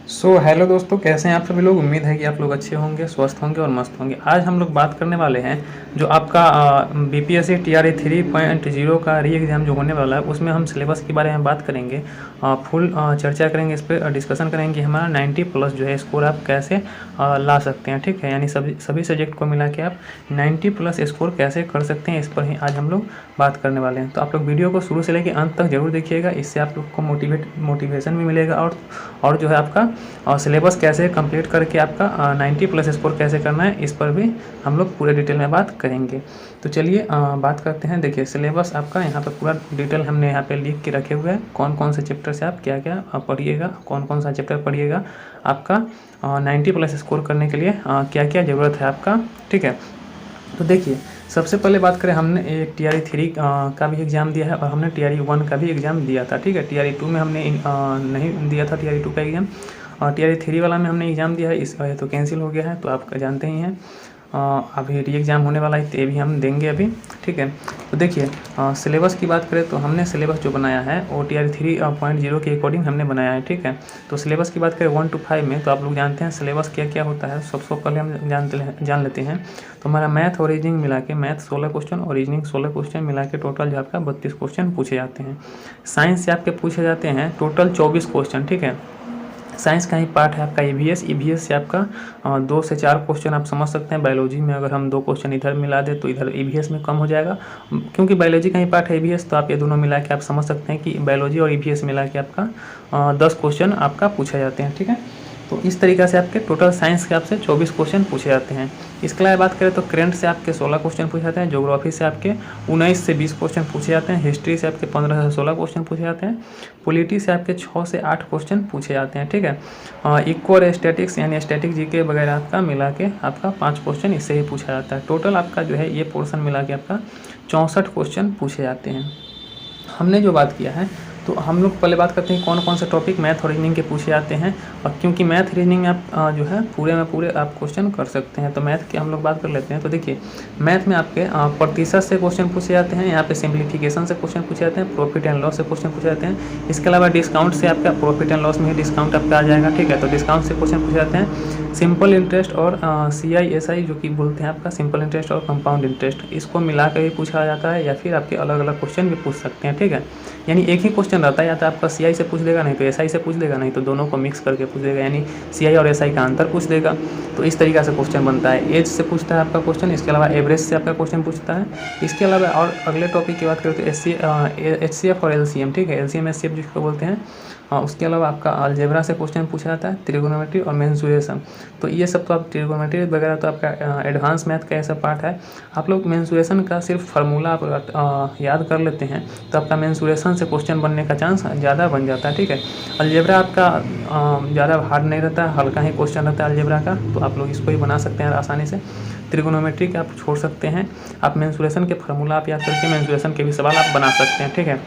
Hello दोस्तों, कैसे हैं आप सभी लोग। उम्मीद है कि आप लोग अच्छे होंगे, स्वस्थ होंगे और मस्त होंगे। आज हम लोग बात करने वाले हैं जो आपका बीपीएससी टीआरई 3.0 का री एग्ज़ाम जो होने वाला है, उसमें हम सिलेबस के बारे में बात करेंगे। फुल चर्चा करेंगे, इस पर डिस्कशन करेंगे कि हमारा 90 प्लस जो है स्कोर आप कैसे ला सकते हैं। ठीक है, यानी सभी सभी सब्जेक्ट को मिला के आप 90 प्लस स्कोर कैसे कर सकते हैं, इस पर ही आज हम लोग बात करने वाले हैं। तो आप लोग वीडियो को शुरू से लेकर अंत तक जरूर देखिएगा, इससे आप लोग को मोटिवेशन भी मिलेगा और जो है आपका और सिलेबस कैसे कंप्लीट करके आपका 90 प्लस स्कोर कैसे करना है, इस पर भी हम लोग पूरे डिटेल में बात करेंगे। तो चलिए बात करते हैं। देखिए, सिलेबस आपका यहाँ पर पूरा डिटेल हमने यहाँ पे लिख के रखे हुए हैं। कौन कौन से चैप्टर से आप क्या क्या पढ़िएगा, कौन कौन सा चैप्टर पढ़िएगा, आपका 90 प्लस स्कोर करने के लिए क्या क्या ज़रूरत है आपका। ठीक है, तो देखिए सबसे पहले बात करें, हमने एक टीआरई 3 का भी एग्ज़ाम दिया है और हमने टीआरई 1 का भी एग्ज़ाम दिया था। ठीक है, टीआरई 2 में हमने नहीं दिया था टीआरई 2 का एग्ज़ाम, और टीआरई 3 वाला में हमने एग्ज़ाम दिया है, इस तो कैंसिल हो गया है, तो आप जानते ही हैं। अभी री एग्ज़ाम होने वाला है, तो ये भी हम देंगे अभी। ठीक है, तो देखिए सिलेबस की बात करें तो हमने सिलेबस जो बनाया है वो टीआरई 3.0 के अकॉर्डिंग हमने बनाया है। ठीक है, तो सिलेबस की बात करें 1 to 5 में, तो आप लोग जानते हैं सिलेबस क्या क्या होता है। सबसे पहले हम जान लेते हैं। तो हमारा मैथ और रीजनिंग मिला के, मैथ 16 क्वेश्चन और रीजनिंग 16 क्वेश्चन मिला के टोटल जो आपका 32 क्वेश्चन पूछे जाते हैं। साइंस से आपके पूछे जाते हैं टोटल 24 क्वेश्चन। ठीक है, साइंस का ही पार्ट है आपका ईवीएस से आपका 2 से 4 क्वेश्चन आप समझ सकते हैं। बायोलॉजी में अगर हम 2 क्वेश्चन इधर मिला दें तो इधर ईवीएस में कम हो जाएगा, क्योंकि बायोलॉजी का ही पार्ट है ईवीएस। तो आप ये दोनों मिला के आप समझ सकते हैं कि बायोलॉजी और ईवीएस मिला के आपका 10 क्वेश्चन आपका पूछे जाते हैं। ठीक है, तो इस तरीक़े से आपके टोटल साइंस के आपसे 24 क्वेश्चन पूछे जाते हैं। इसके अलावा बात करें तो करंट से आपके 16 क्वेश्चन पूछे जाते हैं, ज्योग्राफी से आपके 19 से 20 क्वेश्चन पूछे जाते हैं, हिस्ट्री से आपके 15 से 16 क्वेश्चन पूछे जाते हैं, पॉलिटी से आपके 6 से 8 क्वेश्चन पूछे जाते हैं। ठीक है, इक्को और स्टैटिक्स यानी स्टैटिक जीके वगैरह आपका मिला के आपका 5 क्वेश्चन इससे ही पूछा जाता है। टोटल आपका जो है ये पोर्शन मिला के आपका 64 क्वेश्चन पूछे जाते हैं। हमने जो बात किया है, तो हम लोग पहले बात करते हैं कौन कौन से टॉपिक मैथ और रीजनिंग के पूछे जाते हैं, और क्योंकि मैथ रीजनिंग में आप जो है पूरे में पूरे आप क्वेश्चन कर सकते हैं। तो मैथ के हम लोग बात कर लेते हैं। तो देखिए मैथ में आपके प्रतिशत से क्वेश्चन पूछे जाते हैं, यहाँ पे सिंप्लीफिकेशन से क्वेश्चन पूछे जाते हैं, प्रॉफिट एंड लॉस से क्वेश्चन पूछे जाते हैं। इसके अलावा डिस्काउंट से आपका प्रॉफिट एंड लॉस में ही डिस्काउंट आपका आ जाएगा। ठीक है, तो डिस्काउंट से क्वेश्चन पूछे जाते हैं। सिंपल इंटरेस्ट और CISI जो कि बोलते हैं आपका सिंपल इंटरेस्ट और कंपाउंड इंटरेस्ट, इसको मिला कर ही पूछा जाता है, या फिर आपके अलग अलग क्वेश्चन भी पूछ सकते हैं। ठीक है, यानी एक ही क्वेश्चन रहता है, या तो आपका CI से पूछ देगा, नहीं तो SI से पूछ देगा, नहीं तो दोनों को मिक्स करके पूछ देगा, यानी CI और SI का अंतर पूछ देगा। तो इस तरीक़े से क्वेश्चन बनता है। एज से पूछता है आपका क्वेश्चन, इसके अलावा एवरेज से आपका क्वेश्चन पूछता है। इसके अलावा और अगले टॉपिक की बात करें तो HCF और LCM। ठीक है, LCM HCF जिसको बोलते हैं। उसके अलावा आपका अलजेब्रा से क्वेश्चन पूछा जाता है, त्रिगोनोमेट्री और मेंसुरेशन। तो ये सब तो आप त्रिगोनोमेट्री वगैरह तो आपका एडवांस मैथ का ऐसा पार्ट है। आप लोग मेंसुरेशन का सिर्फ फार्मूला आप याद कर लेते हैं तो आपका मेंसुरेशन से क्वेश्चन बनने का चांस ज़्यादा बन जाता है। ठीक है, अलजेब्रा आपका ज़्यादा हार्ड नहीं रहता है, हल्का ही क्वेश्चन रहता है अलजेब्रा का, तो आप लोग इसको ही बना सकते हैं आसानी से। त्रिगोनोमेट्री का आप छोड़ सकते हैं, आप मेंसुरेशन के फार्मूला आप याद करके मेंसुरेशन के भी सवाल आप बना सकते हैं। ठीक है,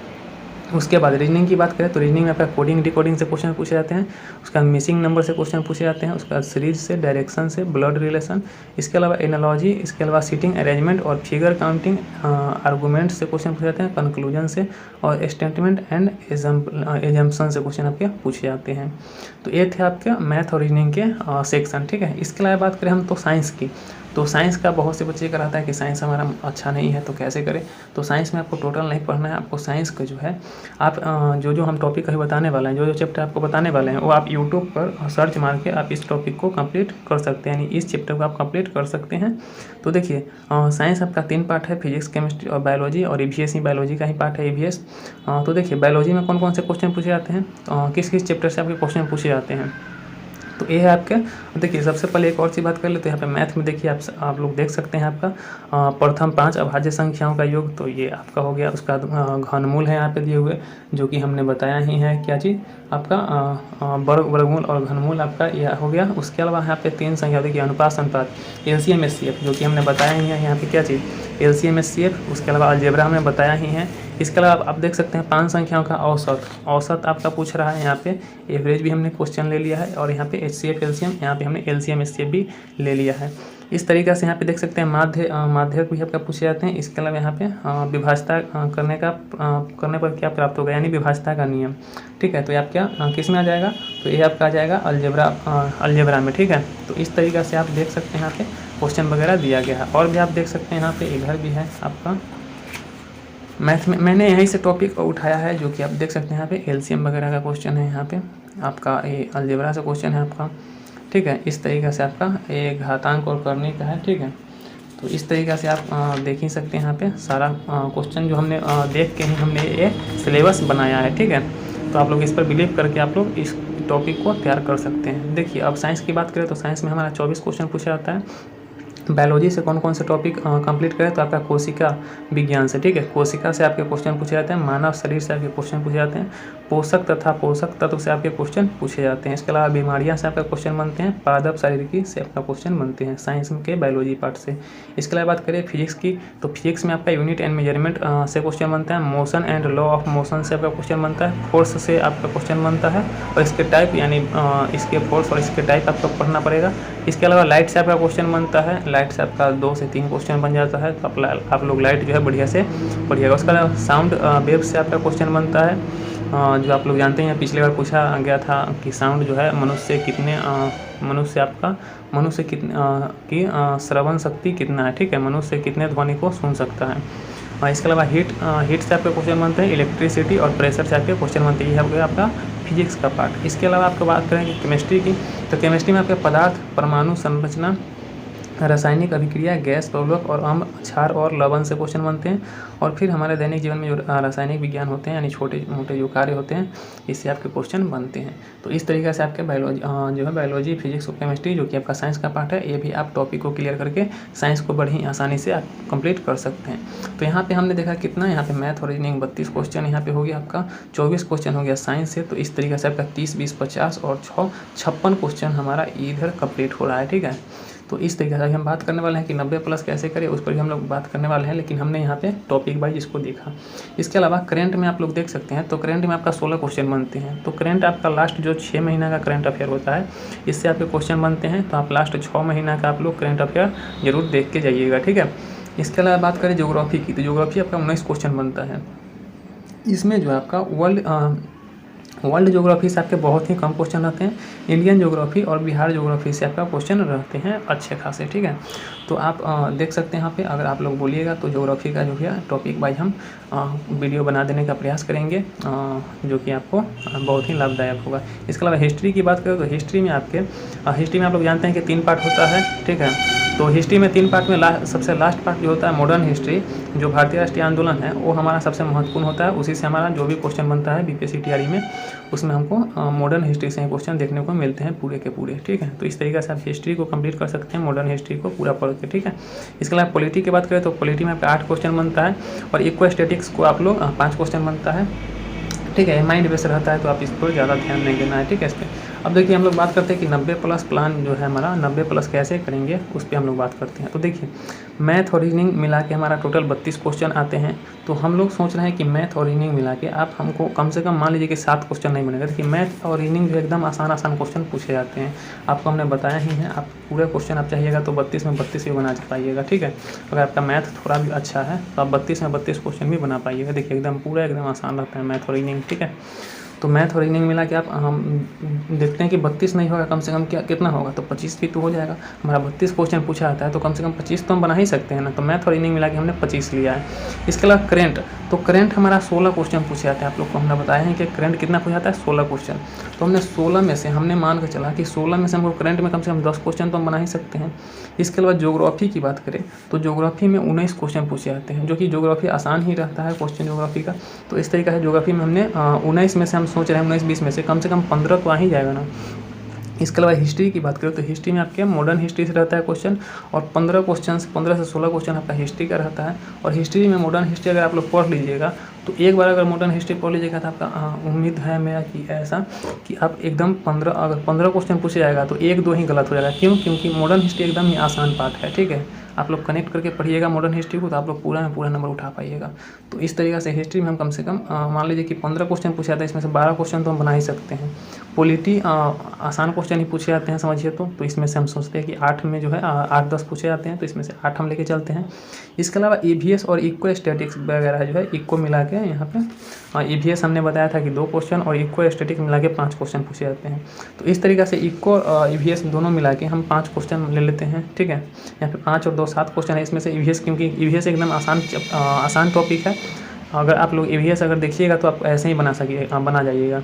उसके बाद रीजनिंग की बात करें तो रीजनिंग में आपका कोडिंग डिकोडिंग से क्वेश्चन पूछे जाते हैं, उसके बाद मिसिंग नंबर से क्वेश्चन पूछे जाते हैं, उसके बाद सीरीज से, डायरेक्शन से, ब्लड रिलेशन, इसके अलावा एनालॉजी, इसके अलावा सीटिंग अरेंजमेंट और फिगर काउंटिंग, आर्गूमेंट से क्वेश्चन पूछे जाते हैं, कंक्लूजन से और स्टेटमेंट एंड एजम्पशन से क्वेश्चन आपके पूछे जाते हैं। तो ये थे आपके मैथ और रीजनिंग के सेक्शन। ठीक है, इसके अलावा बात करें हम तो साइंस की, तो साइंस का बहुत से बच्चे का रहता है कि साइंस हमारा अच्छा नहीं है तो कैसे करें। तो साइंस में आपको टोटल नहीं पढ़ना है, आपको साइंस का जो है आप जो हम टॉपिक अभी बताने वाले हैं, जो चैप्टर आपको बताने वाले हैं, वो आप यूट्यूब पर सर्च मार के आप इस टॉपिक को कंप्लीट कर सकते हैं, यानी इस चैप्टर को आप कंप्लीट कर सकते हैं। तो देखिए साइंस आपका 3 पार्ट है, फिजिक्स, केमिस्ट्री और बायोलॉजी, और ईवीएस ही बायोलॉजी का ही पार्ट है ईवीएस। तो देखिए बायोलॉजी में कौन कौन से क्वेश्चन पूछे जाते हैं, किस किस चैप्टर से आपके क्वेश्चन पूछे जाते हैं, तो ये है आपका। देखिए सबसे पहले एक और सी बात कर लेते हैं। यहाँ पे मैथ में देखिए आप लोग देख सकते हैं आपका प्रथम 5 अभाज्य संख्याओं का योग, तो ये आपका हो गया। उसका घनमूल है यहाँ पे दिए हुए, जो कि हमने बताया ही है क्या चीज़ आपका वर्गमूल और घनमूल आपका यह हो गया। उसके अलावा यहाँ पे 3 संख्या देखिए, अनुपात LCM HCF, जो कि हमने बताया ही है यहाँ पे क्या चीज़ LCM HCF। उसके अलावा अलजेब्रा हमने बताया ही है इसके अलावा आप देख सकते हैं 5 संख्याओं का औसत आपका पूछ रहा है। यहाँ पे एवरेज भी हमने क्वेश्चन ले लिया है और यहाँ पे HCF एलसीएम, यहाँ पे हमने LCM SCF भी ले लिया है। इस तरीक़े से यहाँ पे देख सकते हैं माध्यक भी आपका पूछे जाते हैं। इसके अलावा यहाँ पे विभाज्यता करने पर क्या प्राप्त होगा, यानी विभाज्यता का नियम। ठीक है, तो ये आप क्या किस में आ जाएगा, तो ये आपका आ जाएगा अलजेब्रा में। ठीक है, तो इस तरीक़े से आप देख सकते हैं यहाँ पे क्वेश्चन वगैरह दिया गया है। और भी आप देख सकते हैं यहाँ पे इधर भी है आपका मैथ में, मैंने यहीं से टॉपिक उठाया है जो कि आप देख सकते हैं यहाँ पे LCM वगैरह का क्वेश्चन है। यहाँ पे आपका ये अलजेब्रा से क्वेश्चन है आपका। ठीक है, इस तरीक़े से आपका ये घातांक और करने का है। ठीक है, तो इस तरीक़े से आप देख ही सकते हैं यहाँ पे सारा क्वेश्चन जो हमने देख के ही हमने ये सिलेबस बनाया है। ठीक है, तो आप लोग इस पर बिलीव करके आप लोग इस टॉपिक को तैयार कर सकते हैं। देखिए, अब साइंस की बात करें तो साइंस में हमारा 24 क्वेश्चन पूछा जाता है। बायोलॉजी से कौन कौन से टॉपिक कंप्लीट करें, तो आपका कोशिका विज्ञान से। ठीक है, कोशिका से आपके क्वेश्चन पूछे जाते हैं। मानव शरीर से आपके क्वेश्चन पूछे जाते हैं। पोषक तथा पोषक तत्व से आपके क्वेश्चन पूछे जाते हैं। इसके अलावा बीमारियां से आपका क्वेश्चन बनते हैं। पादप शारीरिकी से आपका क्वेश्चन बनते हैं साइंस के बायोलॉजी पार्ट से। इसके अलावा बात करें फिजिक्स की, तो फिजिक्स में आपका यूनिट एंड मेजरमेंट से क्वेश्चन बनता है। Motion and law of motion से आपका क्वेश्चन बनता है। फोर्स से आपका क्वेश्चन बनता है और इसके टाइप, यानी इसके फोर्स और इसके टाइप आपको पढ़ना पड़ेगा। इसके अलावा लाइट से आपका क्वेश्चन बनता है। लाइट से आपका 2 से 3 क्वेश्चन बन जाता है, तो आप लोग लाइट जो है बढ़िया से पढ़िएगा। उसके अलावा साउंड वेव से आपका क्वेश्चन बनता है, जो आप लोग जानते हैं पिछली बार पूछा गया था कि साउंड जो है मनुष्य की श्रवण शक्ति कितना है। ठीक है, मनुष्य कितने ध्वनि को सुन सकता है। इसके अलावा हीट से आपके क्वेश्चन बनते हैं। इलेक्ट्रिसिटी और प्रेशर से आपके क्वेश्चन बनते हैं। ये है आपका फिजिक्स का पार्ट। इसके अलावा आपको बात करेंगे केमिस्ट्री की, तो केमिस्ट्री में आपके पदार्थ, परमाणु संरचना, रासायनिक अभिक्रिया, गैस, बहुलक और अम्ल, क्षार और लवण से क्वेश्चन बनते हैं। और फिर हमारे दैनिक जीवन में जो रासायनिक विज्ञान होते हैं, यानी छोटे मोटे जो कार्य होते हैं, इससे आपके क्वेश्चन बनते हैं। तो इस तरीके से आपके बायोलॉजी, फिजिक्स और केमिस्ट्री जो कि आपका साइंस का पार्ट है, ये भी आप टॉपिक को क्लियर करके साइंस को बड़ी आसानी से आप कंप्लीट कर सकते हैं। तो यहाँ पे हमने देखा कितना, यहाँ पे मैथ और रीजनिंग 32 क्वेश्चन यहाँ पे हो गया आपका, 24 क्वेश्चन हो गया साइंस से। तो इस तरीके से आपका 30, 20, 50 और 6, 56 क्वेश्चन हमारा इधर कंप्लीट हो रहा है। ठीक है, तो इस तरीके से हम बात करने वाले हैं कि 90+ कैसे करें, उस पर भी हम लोग बात करने वाले हैं, लेकिन हमने यहाँ पे टॉपिक वाइज इसको देखा। इसके अलावा करंट में आप लोग देख सकते हैं, तो करंट में आपका 16 क्वेश्चन बनते हैं। तो करंट आपका लास्ट जो 6 महीना का करंट अफेयर होता है, इससे आपके क्वेश्चन बनते हैं। तो आप लास्ट 6 महीना का आप लोग करंट अफेयर जरूर देख के जाइएगा। ठीक है, इसके अलावा बात करें ज्योग्राफी की, तो ज्योग्राफी आपका 19 क्वेश्चन बनता है। इसमें जो आपका वर्ल्ड ज्योग्राफी से आपके बहुत ही कम क्वेश्चन रहते हैं। इंडियन ज्योग्राफी और बिहार ज्योग्राफी से आपका क्वेश्चन रहते हैं अच्छे खासे। ठीक है, तो आप देख सकते हैं यहाँ पे, अगर आप लोग बोलिएगा तो ज्योग्राफी का जो है टॉपिक वाइज हम वीडियो बना देने का प्रयास करेंगे, जो कि आपको बहुत ही लाभदायक होगा। इसके अलावा हिस्ट्री की बात करें तो हिस्ट्री में आप लोग जानते हैं कि 3 पार्ट होता है। ठीक है, तो हिस्ट्री में 3 पार्ट में सबसे लास्ट पार्ट जो होता है मॉडर्न हिस्ट्री, जो भारतीय राष्ट्रीय आंदोलन है, वो हमारा सबसे महत्वपूर्ण होता है। उसी से हमारा जो भी क्वेश्चन बनता है BPSC TRE में, उसमें हमको मॉडर्न हिस्ट्री से क्वेश्चन देखने को मिलते हैं पूरे के पूरे। ठीक है, तो इस तरीके से आप हिस्ट्री को कंप्लीट कर सकते हैं, मॉडर्न हिस्ट्री को पूरा पढ़ के। ठीक है, इसके अलावा पॉलिटी की बात करें तो पॉलिटी में आपका 8 क्वेश्चन बनता है और इक्वास्टैटिक्स को आप लोग 5 क्वेश्चन बनता है। ठीक है, माइंड बेस रहता है, तो आप इस पर ज़्यादा ध्यान नहीं देना है। ठीक है, इस पर अब देखिए हम लोग बात करते हैं कि 90+ प्लान जो है हमारा 90+ कैसे करेंगे, उस पर हम लोग बात करते हैं। तो देखिए, मैथ और रीजनिंग मिला के हमारा टोटल 32 क्वेश्चन आते हैं। तो हम लोग सोच रहे हैं कि मैथ और रीजनिंग मिला के आप हमको कम से कम मान लीजिए कि 7 क्वेश्चन नहीं बनेगा। देखिए, मैथ और रीजनिंग जो एकदम आसान क्वेश्चन पूछे जाते हैं, आपको हमने बताया ही है। आप पूरे क्वेश्चन आप चाहिएगा तो 32 में 32 भी बना पाइएगा। ठीक है, अगर आपका मैथ थोड़ा भी अच्छा है तो आप 32 में 32 क्वेश्चन भी बना पाइएगा। देखिए, एकदम आसान रहता है मैथ और रीजनिंग। ठीक है, तो मैथ और रीजनिंग मिला के आप हम देखते हैं कि 32 नहीं होगा, कम से कम कितना होगा, तो 25 भी तो हो जाएगा। हमारा 32 क्वेश्चन पूछा जाता है तो कम से कम 25 तो हम बना ही सकते हैं ना। तो मैथ और रीजनिंग मिला के हमने 25 लिया है। इसके अलावा करंट, तो करंट हमारा 16 क्वेश्चन पूछे जाते हैं। आप लोग को हमने बताया है कि करंट कितना पूछा जाता है, 16 क्वेश्चन। तो हमने 16 में से हमने मान के चला कि 16 में से हमको करंट में कम से कम 10 क्वेश्चन तो हम बना ही सकते हैं। इसके अलावा ज्योग्राफी की बात करें तो ज्योग्राफी में 19 क्वेश्चन पूछे जाते हैं, जो कि ज्योग्राफी आसान ही रहता है क्वेश्चन ज्योग्राफी का। तो इस तरीके से ज्योग्राफी में हमने 19 में से हम सोच रहे हैं 19-20 में से कम 15 तो आ ही जाएगा ना। इसके अलावा हिस्ट्री की बात करें तो हिस्ट्री में आपके मॉडर्न हिस्ट्री से रहता है क्वेश्चन, और 15 से 16 क्वेश्चन आपका हिस्ट्री का रहता है। और हिस्ट्री में मॉडर्न हिस्ट्री अगर आप लोग पढ़ लीजिएगा तो एक बार अगर मॉडर्न हिस्ट्री पढ़ लीजिएगा तो आपका उम्मीद है मेरा कि ऐसा कि आप एकदम 15 क्वेश्चन पूछे जाएगा तो 1-2 ही गलत हो जाएगा। क्यों? क्योंकि मॉडर्न हिस्ट्री एकदम ही आसान पार्ट है। ठीक है, आप लोग कनेक्ट करके पढ़िएगा मॉडर्न हिस्ट्री को, तो आप लोग पूरा में पूरा नंबर उठा पाइएगा। तो इस तरीके से हिस्ट्री में हम कम से कम मान लीजिए कि 15 क्वेश्चन पूछे जाते हैं, इसमें से 12 क्वेश्चन तो हम बना ही सकते हैं। पॉलिटी आसान क्वेश्चन ही पूछे जाते हैं समझिए तो इसमें से हम सोचते हैं कि 8 में जो है 8-10 पूछे जाते हैं, तो इसमें से 8 हम लेके चलते हैं। इसके अलावा ईवीएस और इक्को स्टैटिक्स वगैरह जो है इक्को मिला के यहाँ पे ईवीएस हमने बताया था कि 2 क्वेश्चन और इक्को स्टैटिक मिला के 5 क्वेश्चन पूछे जाते हैं। तो इस तरीके से इक्को ईवीएस दोनों मिला के हम 5 क्वेश्चन ले लेते हैं, ठीक है। यहाँ पे 5 और 2 7 क्वेश्चन है इसमें से ईवीएस, क्योंकि ईवीएस एकदम आसान टॉपिक है। अगर आप लोग ईवीएस अगर देखिएगा तो आप ऐसे ही बना जाइएगा।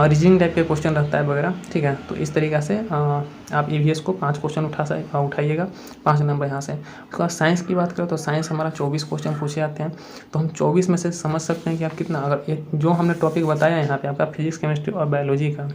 रीजनिंग टाइप के क्वेश्चन रहता है वगैरह, ठीक है। तो इस तरीक़ा से आप ईवीएस को 5 क्वेश्चन उठाइएगा, 5 नंबर यहाँ से। उसके बाद साइंस की बात करें तो साइंस हमारा 24 क्वेश्चन पूछे जाते हैं। तो हम 24 में से समझ सकते हैं कि आप कितना, अगर जो हमने टॉपिक बताया यहाँ पे आपका फिजिक्स, केमिस्ट्री और बायोलॉजी का,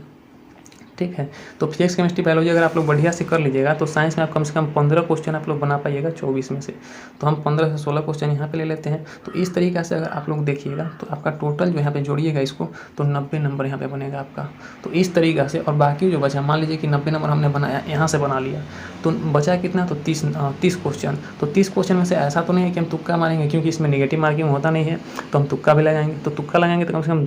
ठीक है। तो फिजिक्स, केमिस्ट्री, बायोलॉजी अगर आप लोग बढ़िया से कर लीजिएगा तो साइंस में आप कम से कम 15 क्वेश्चन आप लोग बना पाइएगा 24 में से। तो हम 15 से 16 क्वेश्चन यहाँ पे ले लेते हैं। तो इस तरीक़े से अगर आप लोग देखिएगा तो आपका टोटल जो यहाँ पे जोड़िएगा इसको तो 90 नंबर यहाँ पे बनेगा आपका। तो इस तरीक़ा से, और बाकी जो बचा, मान लीजिए कि 90 नंबर हमने बनाया, यहाँ से बना लिया, तो बचा कितना, तो 30 क्वेश्चन। तो 30 क्वेश्चन में से ऐसा तो नहीं है कि हम तुक्का मारेंगे, क्योंकि इसमें नेगेटिव मार्किंग होता नहीं है, तो हम तुक्का भी लगाएंगे। तो तुक्का लगाएंगे तो कम से कम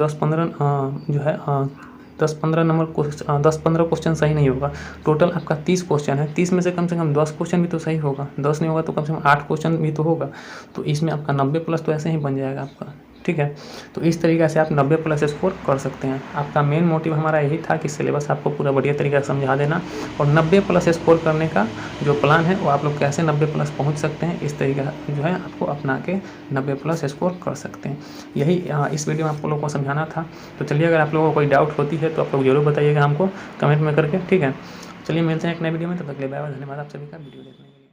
10-15 क्वेश्चन सही नहीं होगा। टोटल आपका 30 क्वेश्चन है, 30 में से कम 10 क्वेश्चन भी तो सही होगा, 10 नहीं होगा तो कम से कम 8 क्वेश्चन भी तो होगा। तो इसमें आपका 90 प्लस तो ऐसे ही बन जाएगा आपका, ठीक है। तो इस तरीक़े से आप 90 प्लस स्कोर कर सकते हैं। आपका मेन मोटिव हमारा यही था कि सिलेबस आपको पूरा बढ़िया तरीके से समझा देना, और 90 प्लस स्कोर करने का जो प्लान है वो आप लोग कैसे 90 प्लस पहुंच सकते हैं, इस तरीका जो है आपको अपना के 90 प्लस स्कोर कर सकते हैं। यही इस वीडियो में आप लोगों को समझाना था। तो चलिए, अगर आप लोगों को कोई डाउट होती है तो आप लोग ज़रूर बताइएगा हमको कमेंट में करके, ठीक है। चलिए मिलते हैं एक नए वीडियो में, तब तक के लिए बाय बाय। धन्यवाद आप सभी का वीडियो देखने के लिए।